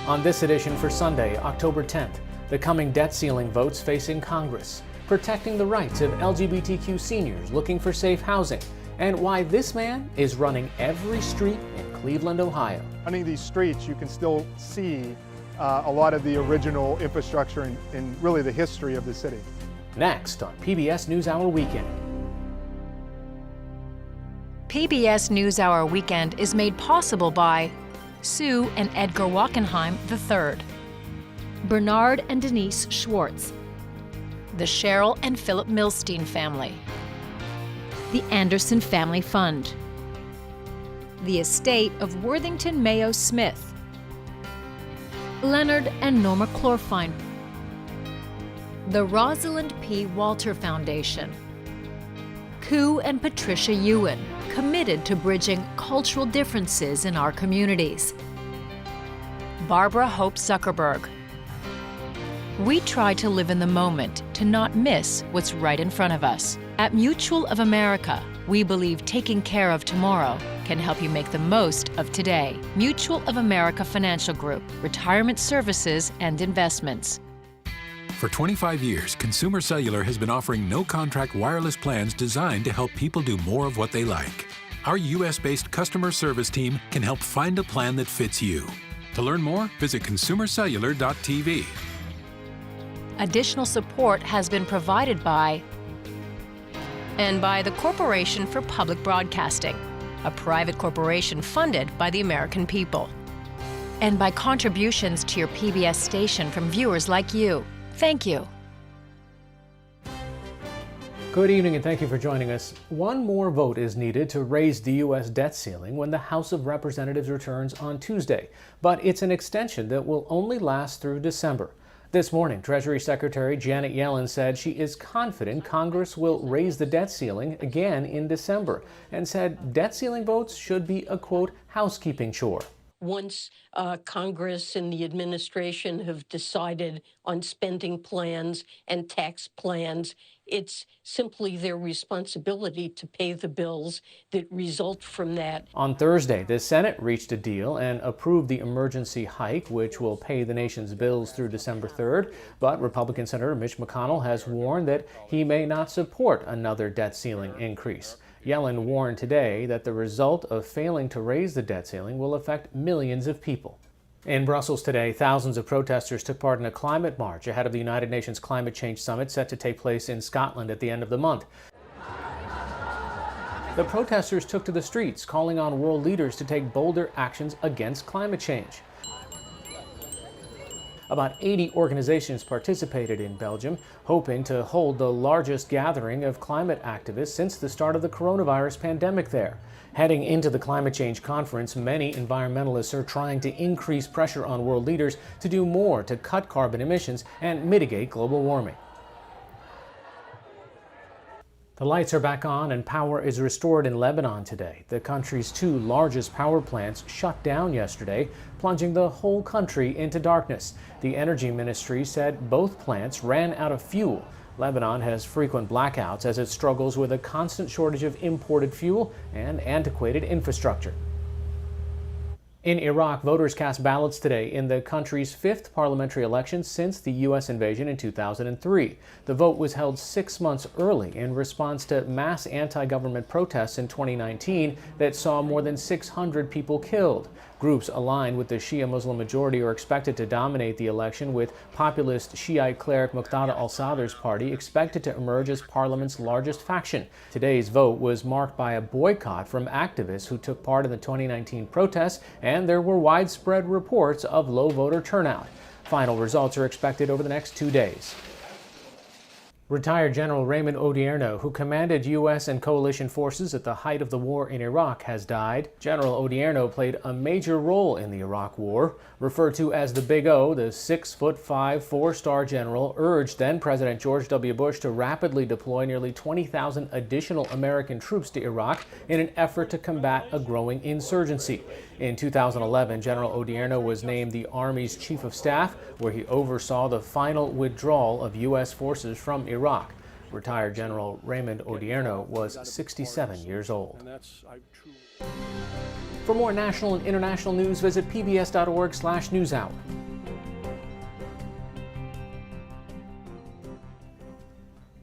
On this edition for Sunday, October 10th, the coming debt ceiling votes facing Congress, protecting the rights of LGBTQ seniors looking for safe housing, and why this man is running every street in Cleveland, Ohio. Running these streets, you can still see a lot of the original infrastructure and really the history of the city. Next on PBS NewsHour Weekend. PBS NewsHour Weekend is made possible by Sue and Edgar Wachenheim III, Bernard and Denise Schwartz, the Cheryl and Philip Milstein family, the Anderson Family Fund, the estate of Worthington Mayo Smith, Leonard and Norma Chlorfine, the Rosalind P. Walter Foundation, Koo and Patricia Ewan, committed to bridging cultural differences in our communities, Barbara Hope Zuckerberg. We try to live in the moment to not miss what's right in front of us. At Mutual of America, we believe taking care of tomorrow can help you make the most of today. Mutual of America Financial Group, retirement services and investments. For 25 years, Consumer Cellular has been offering no-contract wireless plans designed to help people do more of what they like. Our U.S.-based customer service team can help find a plan that fits you. To learn more, visit consumercellular.tv. Additional support has been provided by and by the Corporation for Public Broadcasting, a private corporation funded by the American people, and by contributions to your PBS station from viewers like you. Thank you. Good evening and thank you for joining us. One more vote is needed to raise the U.S. debt ceiling when the House of Representatives returns on Tuesday, but it's an extension that will only last through December. This morning, Treasury Secretary Janet Yellen said she is confident Congress will raise the debt ceiling again in December and said debt ceiling votes should be a, quote, housekeeping chore. Once Congress and the administration have decided on spending plans and tax plans, it's simply their responsibility to pay the bills that result from that. On Thursday, the Senate reached a deal and approved the emergency hike, which will pay the nation's bills through December 3rd. But Republican Senator Mitch McConnell has warned that he may not support another debt ceiling increase. Yellen warned today that the result of failing to raise the debt ceiling will affect millions of people. In Brussels today, thousands of protesters took part in a climate march ahead of the United Nations Climate Change Summit set to take place in Scotland at the end of the month. The protesters took to the streets, calling on world leaders to take bolder actions against climate change. About 80 organizations participated in Belgium, hoping to hold the largest gathering of climate activists since the start of the coronavirus pandemic there. Heading into the climate change conference, many environmentalists are trying to increase pressure on world leaders to do more to cut carbon emissions and mitigate global warming. The lights are back on and power is restored in Lebanon today. The country's two largest power plants shut down yesterday, plunging the whole country into darkness. The energy ministry said both plants ran out of fuel. Lebanon has frequent blackouts as it struggles with a constant shortage of imported fuel and antiquated infrastructure. In Iraq, voters cast ballots today in the country's fifth parliamentary election since the U.S. invasion in 2003. The vote was held 6 months early in response to mass anti-government protests in 2019 that saw more than 600 people killed. Groups aligned with the Shia Muslim majority are expected to dominate the election, with populist Shiite cleric Muqtada al-Sadr's party expected to emerge as parliament's largest faction. Today's vote was marked by a boycott from activists who took part in the 2019 protests, and there were widespread reports of low voter turnout. Final results are expected over the next 2 days. Retired General Raymond Odierno, who commanded U.S. and coalition forces at the height of the war in Iraq, has died. General Odierno played a major role in the Iraq War. Referred to as the Big O, the 6'5", four-star general urged then-President George W. Bush to rapidly deploy nearly 20,000 additional American troops to Iraq in an effort to combat a growing insurgency. In 2011, General Odierno was named the Army's Chief of Staff, where he oversaw the final withdrawal of U.S. forces from Iraq. Retired General Raymond Odierno was 67 years old. For more national and international news, visit pbs.org/newshour.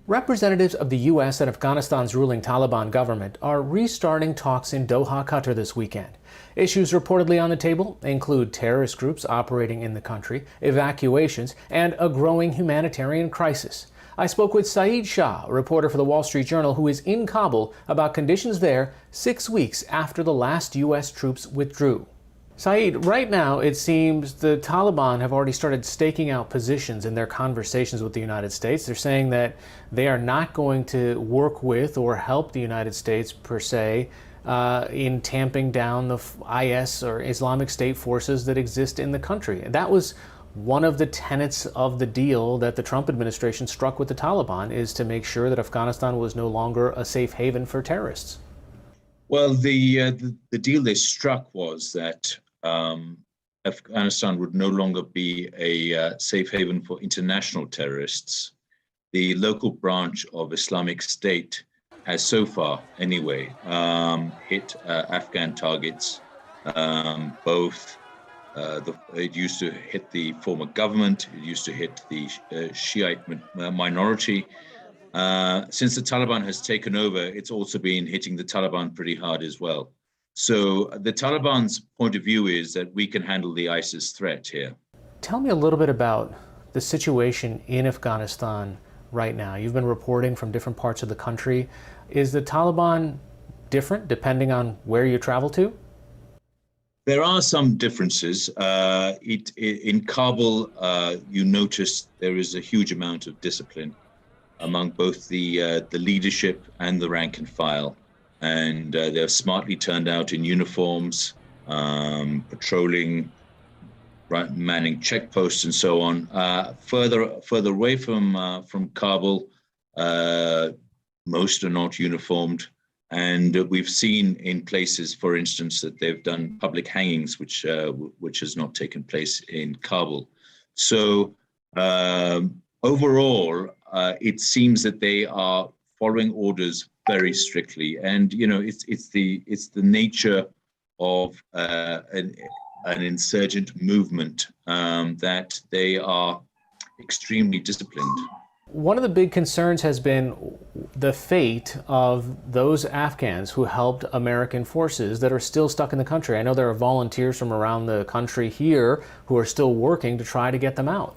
Representatives of the U.S. and Afghanistan's ruling Taliban government are restarting talks in Doha, Qatar this weekend. Issues reportedly on the table include terrorist groups operating in the country, evacuations, and a growing humanitarian crisis. I spoke with Saeed Shah, a reporter for the Wall Street Journal, who is in Kabul, about conditions there 6 weeks after the last U.S. troops withdrew. Saeed, right now it seems the Taliban have already started staking out positions in their conversations with the United States. They're saying that they are not going to work with or help the United States per se in tamping down the IS or Islamic State forces that exist in the country. And that was one of the tenets of the deal that the Trump administration struck with the Taliban, is to make sure that Afghanistan was no longer a safe haven for terrorists. Well, the deal they struck was that Afghanistan would no longer be a safe haven for international terrorists. The local branch of Islamic State has so far, anyway, hit Afghan targets. It used to hit the former government, it used to hit the Shiite minority. Since the Taliban has taken over, it's also been hitting the Taliban pretty hard as well. So the Taliban's point of view is that we can handle the ISIS threat here. Tell me a little bit about the situation in Afghanistan right now. You've been reporting from different parts of the country. Is the Taliban different depending on where you travel to? There are some differences. In Kabul, you notice there is a huge amount of discipline among both the leadership and the rank and file. And they're smartly turned out in uniforms, patrolling, manning checkposts and so on. Further away from Kabul, most are not uniformed. And we've seen in places, for instance, that they've done public hangings, which has not taken place in Kabul. So overall, it seems that they are following orders very strictly, and it's the nature of an insurgent movement that they are extremely disciplined. One of the big concerns has been the fate of those Afghans who helped American forces that are still stuck in the country. I know there are volunteers from around the country here who are still working to try to get them out.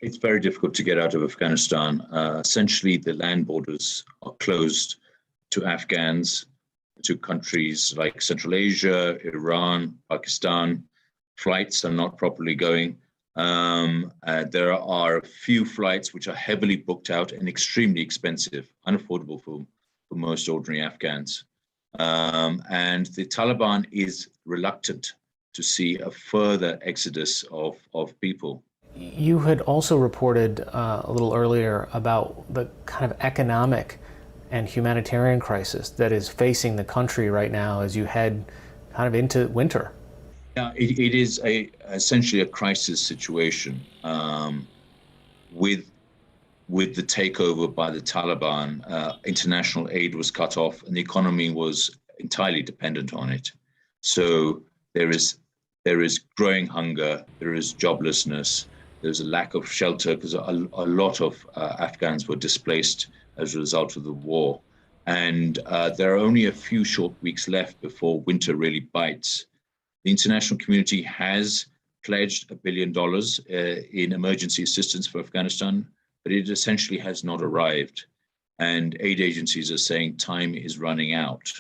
It's very difficult to get out of Afghanistan. Essentially, the land borders are closed to Afghans, to countries like Central Asia, Iran, Pakistan. Flights are not properly going. There are a few flights which are heavily booked out and extremely expensive, unaffordable for most ordinary Afghans. And the Taliban is reluctant to see a further exodus of people. You had also reported a little earlier about the kind of economic and humanitarian crisis that is facing the country right now as you head kind of into winter. Yeah, it is essentially a crisis situation with the takeover by the Taliban. International aid was cut off, and the economy was entirely dependent on it. So there is growing hunger, there is joblessness, there's a lack of shelter because a lot of Afghans were displaced as a result of the war, and there are only a few short weeks left before winter really bites. The international community has pledged $1 billion in emergency assistance for Afghanistan, but it essentially has not arrived. And aid agencies are saying time is running out.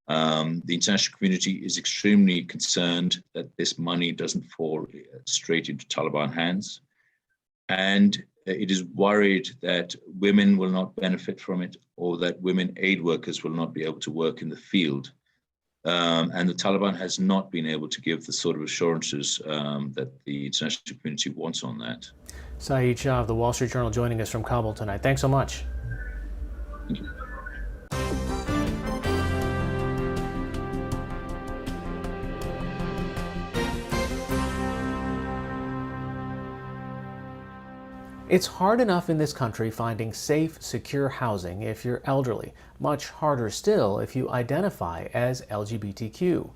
The international community is extremely concerned that this money doesn't fall straight into Taliban hands. And it is worried that women will not benefit from it, or that women aid workers will not be able to work in the field. And the Taliban has not been able to give the sort of assurances that the international community wants on that. Saeed Shah of the Wall Street Journal joining us from Kabul tonight. Thanks so much. Thank you. It's hard enough in this country finding safe, secure housing if you're elderly. Much harder still if you identify as LGBTQ.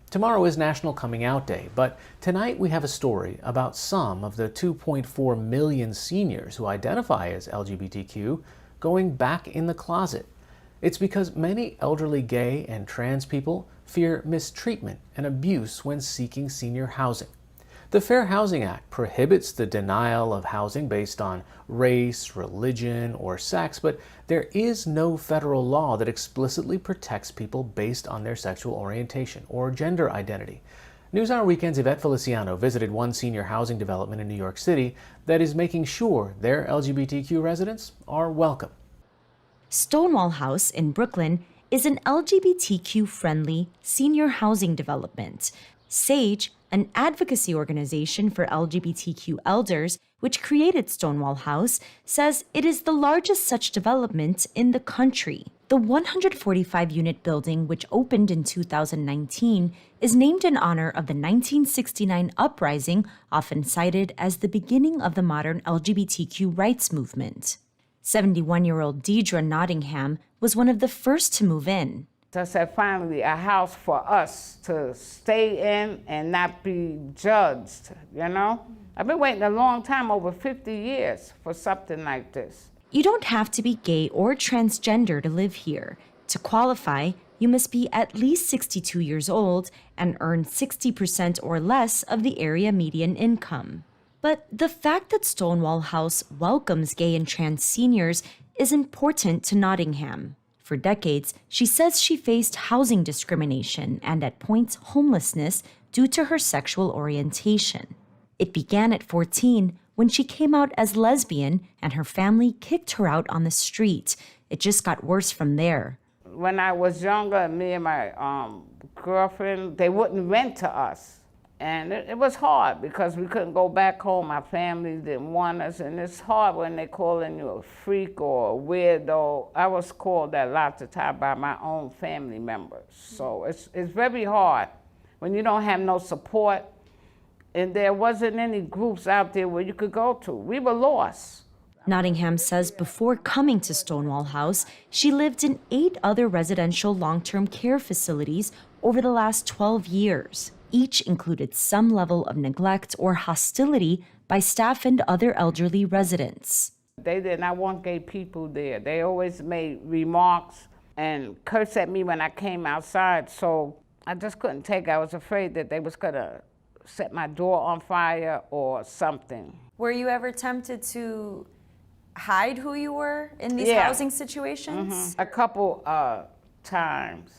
Tomorrow is National Coming Out Day, but tonight we have a story about some of the 2.4 million seniors who identify as LGBTQ going back in the closet. It's because many elderly gay and trans people fear mistreatment and abuse when seeking senior housing. The Fair Housing Act prohibits the denial of housing based on race, religion, or sex, but there is no federal law that explicitly protects people based on their sexual orientation or gender identity. NewsHour Weekend's Yvette Feliciano visited one senior housing development in New York City that is making sure their LGBTQ residents are welcome. Stonewall House in Brooklyn is an LGBTQ-friendly senior housing development. SAGE, an advocacy organization for LGBTQ elders, which created Stonewall House, says it is the largest such development in the country. The 145-unit building, which opened in 2019, is named in honor of the 1969 uprising, often cited as the beginning of the modern LGBTQ rights movement. 71-year-old Deidre Nottingham was one of the first to move in. I said, finally, a house for us to stay in and not be judged, you know? I've been waiting a long time, over 50 years, for something like this. You don't have to be gay or transgender to live here. To qualify, you must be at least 62 years old and earn 60% or less of the area median income. But the fact that Stonewall House welcomes gay and trans seniors is important to Nottingham. For decades, she says she faced housing discrimination and at points homelessness due to her sexual orientation. It began at 14 when she came out as lesbian and her family kicked her out on the street. It just got worse from there. When I was younger, me and my girlfriend, they wouldn't rent to us. And it was hard because we couldn't go back home. Our families didn't want us. And it's hard when they calling you a freak or a weirdo. I was called that lots of times by my own family members. So it's very hard when you don't have no support. And there wasn't any groups out there where you could go to. We were lost. Nottingham says before coming to Stonewall House, she lived in 8 other residential long-term care facilities over the last 12 years. Each included some level of neglect or hostility by staff and other elderly residents. They did not want gay people there. They always made remarks and cursed at me when I came outside, so I just couldn't take it. I was afraid that they was gonna set my door on fire or something. Were you ever tempted to hide who you were in these housing situations? A couple times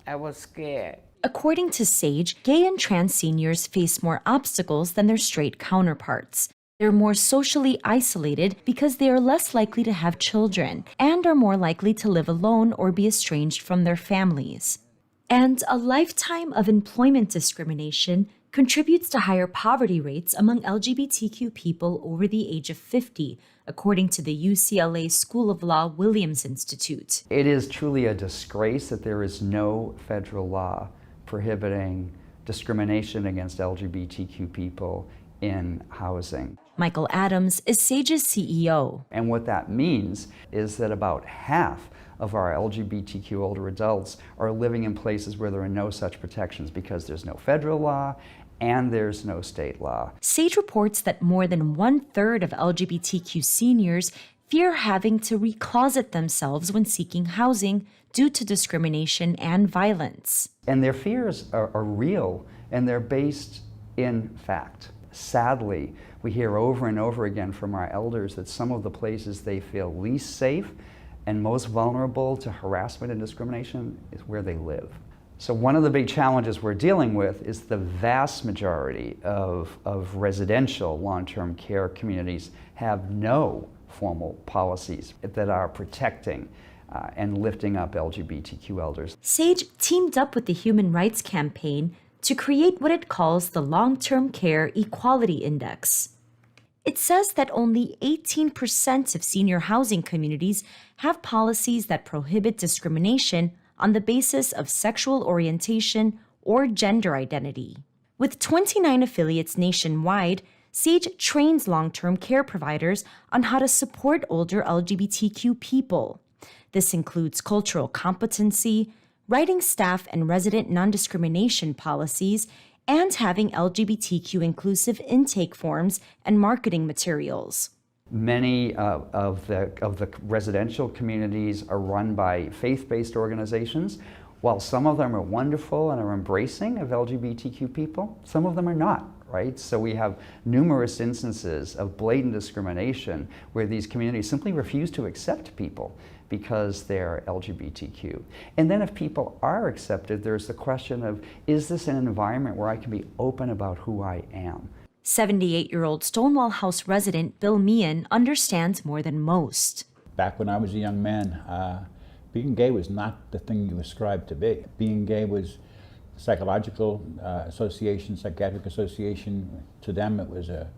I was scared. According to SAGE, gay and trans seniors face more obstacles than their straight counterparts. They're more socially isolated because they are less likely to have children and are more likely to live alone or be estranged from their families. And a lifetime of employment discrimination contributes to higher poverty rates among LGBTQ people over the age of 50, according to the UCLA School of Law Williams Institute. It is truly a disgrace that there is no federal law prohibiting discrimination against LGBTQ people in housing. Michael Adams is SAGE's CEO. And what that means is that about half of our LGBTQ older adults are living in places where there are no such protections because there's no federal law and there's no state law. SAGE reports that more than 1/3 of LGBTQ seniors fear having to recloset themselves when seeking housing due to discrimination and violence. And their fears are real, and they're based in fact. Sadly, we hear over and over again from our elders that some of the places they feel least safe and most vulnerable to harassment and discrimination is where they live. So one of the big challenges we're dealing with is the vast majority of residential long-term care communities have no formal policies that are protecting and lifting up LGBTQ elders. SAGE teamed up with the Human Rights Campaign to create what it calls the Long-Term Care Equality Index. It says that only 18% of senior housing communities have policies that prohibit discrimination on the basis of sexual orientation or gender identity. With 29 affiliates nationwide, SAGE trains long-term care providers on how to support older LGBTQ people. This includes cultural competency, writing staff and resident non-discrimination policies, and having LGBTQ inclusive intake forms and marketing materials. Many of the residential communities are run by faith-based organizations. While some of them are wonderful and are embracing of LGBTQ people, some of them are not, right? So we have numerous instances of blatant discrimination where these communities simply refuse to accept people because they're LGBTQ. And then if people are accepted, there's the question of, is this an environment where I can be open about who I am? 78-year-old Stonewall House resident Bill Meehan understands more than most. Back when I was a young man, being gay was not the thing you ascribed to be. Being gay was psychological association, psychiatric association. To them, it was a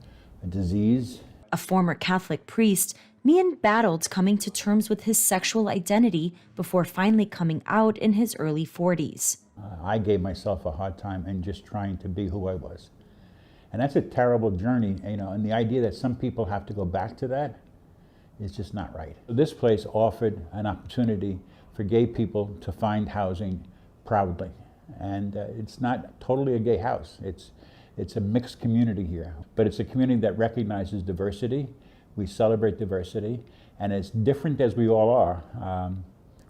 disease. A former Catholic priest, Meehan battled coming to terms with his sexual identity before finally coming out in his early 40s. I gave myself a hard time in just trying to be who I was. And that's a terrible journey, you know, and the idea that some people have to go back to that is just not right. This place offered an opportunity for gay people to find housing proudly. And it's not totally a gay house. It's a mixed community here, but it's a community that recognizes diversity. We celebrate diversity, and as different as we all are,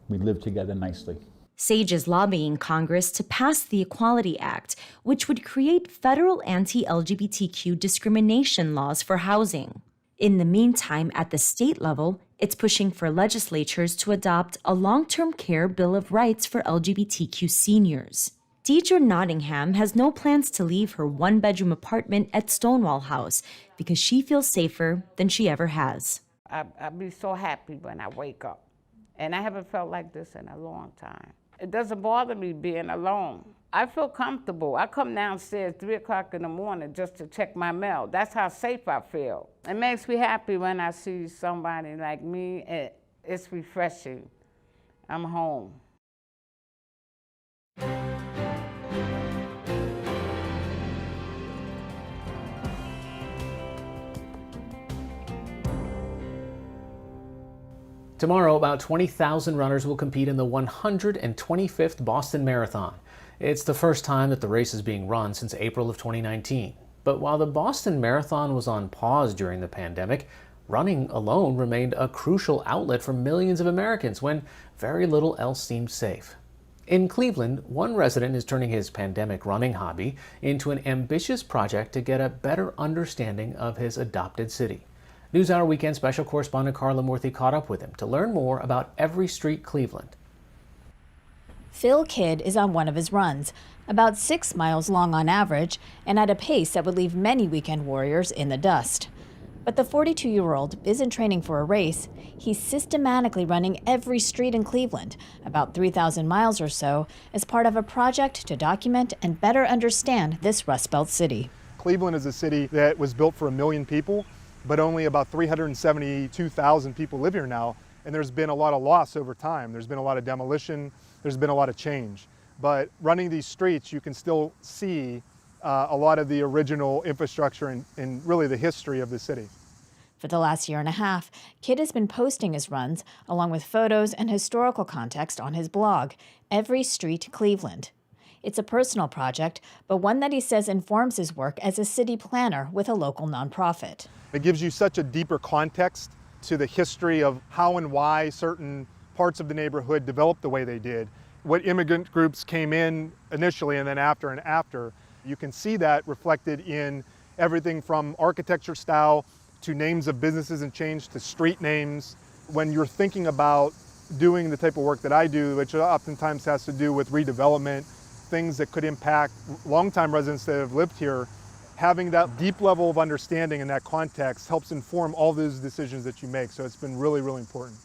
we live together nicely. Sage is lobbying Congress to pass the Equality Act, which would create federal anti-LGBTQ discrimination laws for housing. In the meantime, at the state level, it's pushing for legislatures to adopt a long-term care Bill of Rights for LGBTQ seniors. Deidre Nottingham has no plans to leave her one-bedroom apartment at Stonewall House because she feels safer than she ever has. I'll be so happy when I wake up. And I haven't felt like this in a long time. It doesn't bother me being alone. I feel comfortable. I come downstairs 3 o'clock in the morning just to check my mail. That's how safe I feel. It makes me happy when I see somebody like me. It's refreshing. I'm home. Tomorrow, about 20,000 runners will compete in the 125th Boston Marathon. It's the first time that the race is being run since April of 2019. But while the Boston Marathon was on pause during the pandemic, running alone remained a crucial outlet for millions of Americans when very little else seemed safe. In Cleveland, one resident is turning his pandemic running hobby into an ambitious project to get a better understanding of his adopted city. NewsHour Weekend special correspondent Carla Murthy caught up with him to learn more about Every Street Cleveland. Phil Kidd is on one of his runs, about 6 miles long on average, and at a pace that would leave many weekend warriors in the dust. But the 42-year-old isn't training for a race. He's systematically running every street in Cleveland, about 3,000 miles or so, as part of a project to document and better understand this Rust Belt city. Cleveland is a city that was built for 1 million people, but only about 372,000 people live here now. And there's been a lot of loss over time. There's been a lot of demolition. There's been a lot of change. But running these streets, you can still see a lot of the original infrastructure and really the history of the city. For the last year and a half, Kidd has been posting his runs along with photos and historical context on his blog, Every Street Cleveland. It's a personal project, but one that he says informs his work as a city planner with a local nonprofit. It gives you such a deeper context to the history of how and why certain parts of the neighborhood developed the way they did, what immigrant groups came in initially and then after. You can see that reflected in everything from architecture style to names of businesses and change to street names. When you're thinking about doing the type of work that I do, which oftentimes has to do with redevelopment, things that could impact longtime residents that have lived here, having that deep level of understanding in that context helps inform all those decisions that you make. So it's been really, really important.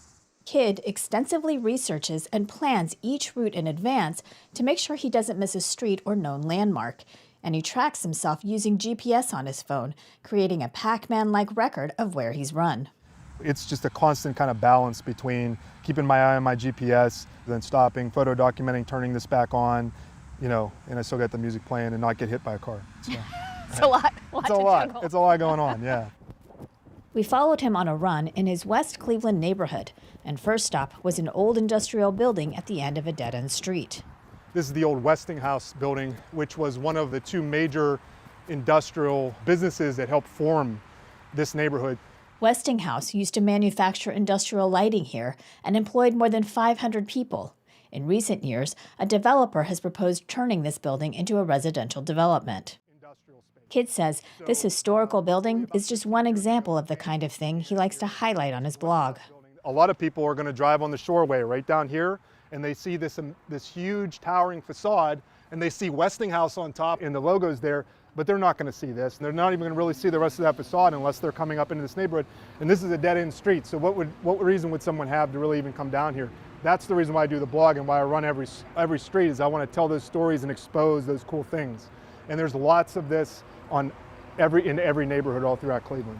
Kidd extensively researches and plans each route in advance to make sure he doesn't miss a street or known landmark. And he tracks himself using GPS on his phone, creating a Pac-Man-like record of where he's run. It's just a constant kind of balance between keeping my eye on my GPS, then stopping, photo documenting, turning this back on, and I still got the music playing and not get hit by a car. So. It's a lot. It's a lot. It's a lot going on, yeah. We followed him on a run in his West Cleveland neighborhood, and first stop was an old industrial building at the end of a dead-end street. This is the old Westinghouse building, which was one of the 2 major industrial businesses that helped form this neighborhood. Westinghouse used to manufacture industrial lighting here and employed more than 500 people. In recent years, a developer has proposed turning this building into a residential development. Kidd says this historical building is just one example of the kind of thing he likes to highlight on his blog. A lot of people are going to drive on the Shoreway right down here, and they see this huge towering facade, and they see Westinghouse on top and the logos there, but they're not going to see this. And they're not even going to really see the rest of that facade unless they're coming up into this neighborhood. And this is a dead-end street, so what reason would someone have to really even come down here? That's the reason why I do the blog and why I run every street, is I want to tell those stories and expose those cool things. And there's lots of this in every neighborhood all throughout Cleveland.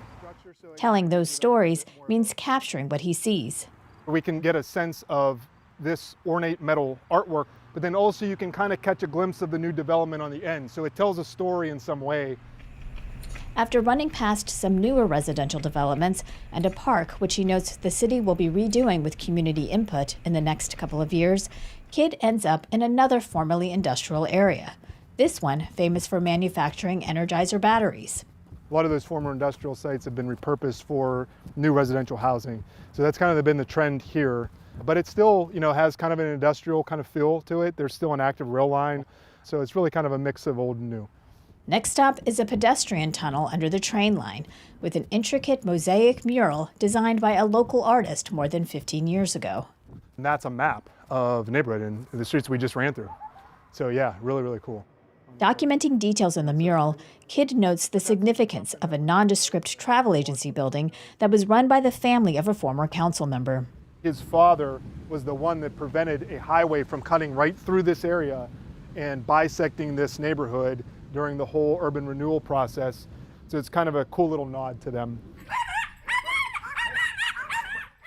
Telling those stories means capturing what he sees. We can get a sense of this ornate metal artwork, but then also you can kind of catch a glimpse of the new development on the end. So it tells a story in some way. After running past some newer residential developments and a park, which he notes the city will be redoing with community input in the next couple of years, Kidd ends up in another formerly industrial area. This one famous for manufacturing Energizer batteries. A lot of those former industrial sites have been repurposed for new residential housing. So that's kind of been the trend here. But it still, has kind of an industrial kind of feel to it. There's still an active rail line. So it's really kind of a mix of old and new. Next stop is a pedestrian tunnel under the train line with an intricate mosaic mural designed by a local artist more than 15 years ago. And that's a map of the neighborhood and the streets we just ran through. So yeah, really, really cool. Documenting details in the mural, Kidd notes the significance of a nondescript travel agency building that was run by the family of a former council member. His father was the one that prevented a highway from cutting right through this area and bisecting this neighborhood during the whole urban renewal process. So it's kind of a cool little nod to them.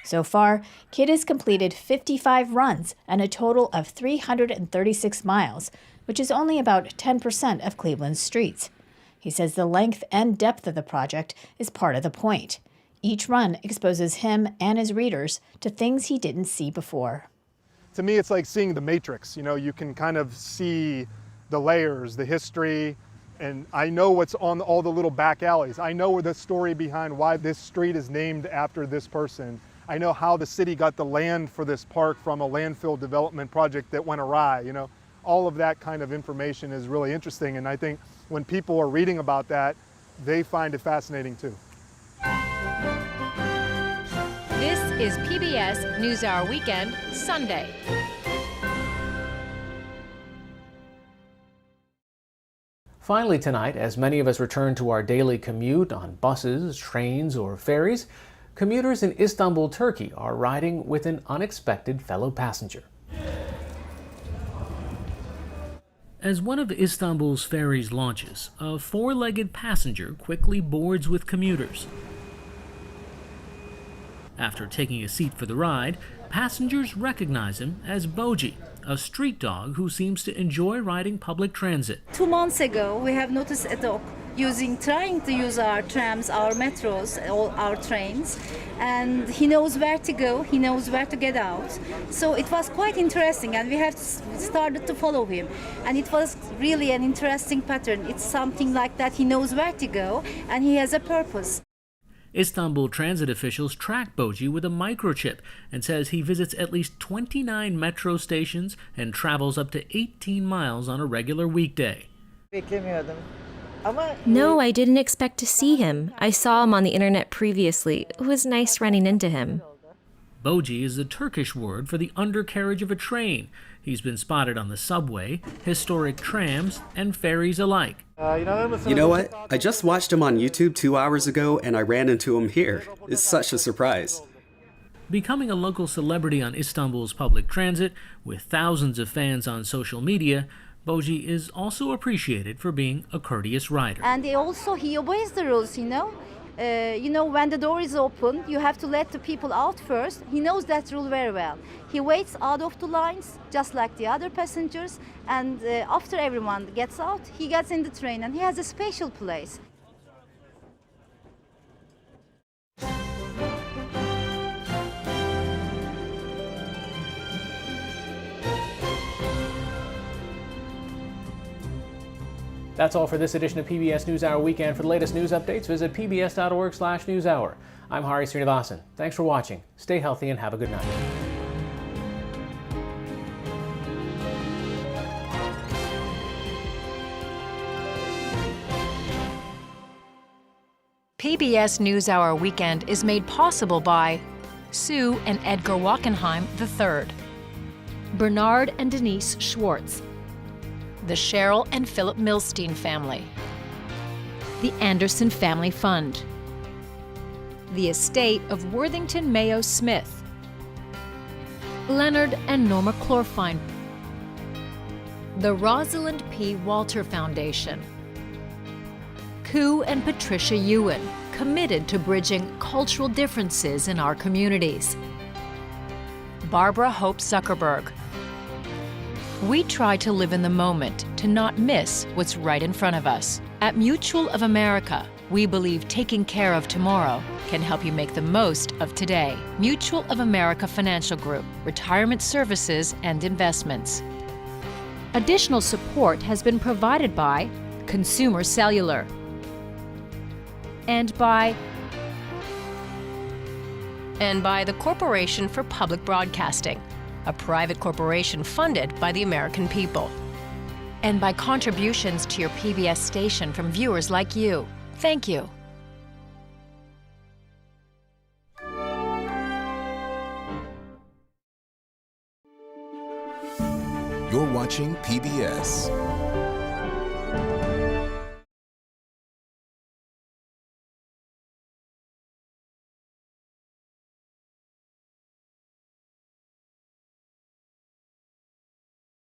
So far, Kidd has completed 55 runs and a total of 336 miles, which is only about 10% of Cleveland's streets. He says the length and depth of the project is part of the point. Each run exposes him and his readers to things he didn't see before. To me, it's like seeing the Matrix. You can kind of see the layers, the history, and I know what's on all the little back alleys. I know the story behind why this street is named after this person. I know how the city got the land for this park from a landfill development project that went awry. All of that kind of information is really interesting, and I think when people are reading about that, they find it fascinating too. This is PBS NewsHour Weekend, Sunday. Finally tonight, as many of us return to our daily commute on buses, trains, or ferries, commuters in Istanbul, Turkey are riding with an unexpected fellow passenger. As one of Istanbul's ferries launches, a four-legged passenger quickly boards with commuters. After taking a seat for the ride, passengers recognize him as Boji, a street dog who seems to enjoy riding public transit. 2 months ago, we have noticed a dog trying to use our trams, our metros, all our trains, and he knows where to go, he knows where to get out. So it was quite interesting, and we have started to follow him. And it was really an interesting pattern. It's something like that he knows where to go, and he has a purpose. Istanbul transit officials track Boji with a microchip and says he visits at least 29 metro stations and travels up to 18 miles on a regular weekday. No, I didn't expect to see him. I saw him on the internet previously. It was nice running into him. Boji is the Turkish word for the undercarriage of a train. He's been spotted on the subway, historic trams, and ferries alike. You know what? I just watched him on YouTube 2 hours ago, and I ran into him here. It's such a surprise. Becoming a local celebrity on Istanbul's public transit, with thousands of fans on social media, Boji is also appreciated for being a courteous rider. And he obeys the rules, when the door is open, you have to let the people out first. He knows that rule very well. He waits out of the lines, just like the other passengers, and after everyone gets out, he gets in the train, and he has a special place. That's all for this edition of PBS NewsHour Weekend. For the latest news updates, visit pbs.org/newshour. I'm Hari Srinivasan. Thanks for watching. Stay healthy and have a good night. PBS NewsHour Weekend is made possible by Sue and Edgar Wackenheim III, Bernard and Denise Schwartz, the Cheryl and Philip Milstein family, the Anderson Family Fund, the estate of Worthington Mayo Smith, Leonard and Norma Chlorfine, the Rosalind P. Walter Foundation, Koo and Patricia Ewan, committed to bridging cultural differences in our communities, Barbara Hope Zuckerberg. We try to live in the moment, to not miss what's right in front of us. At Mutual of America, we believe taking care of tomorrow can help you make the most of today. Mutual of America Financial Group, retirement services and investments. Additional support has been provided by Consumer Cellular and by the Corporation for Public Broadcasting, a private corporation funded by the American people, and by contributions to your PBS station from viewers like you. Thank you. You're watching PBS.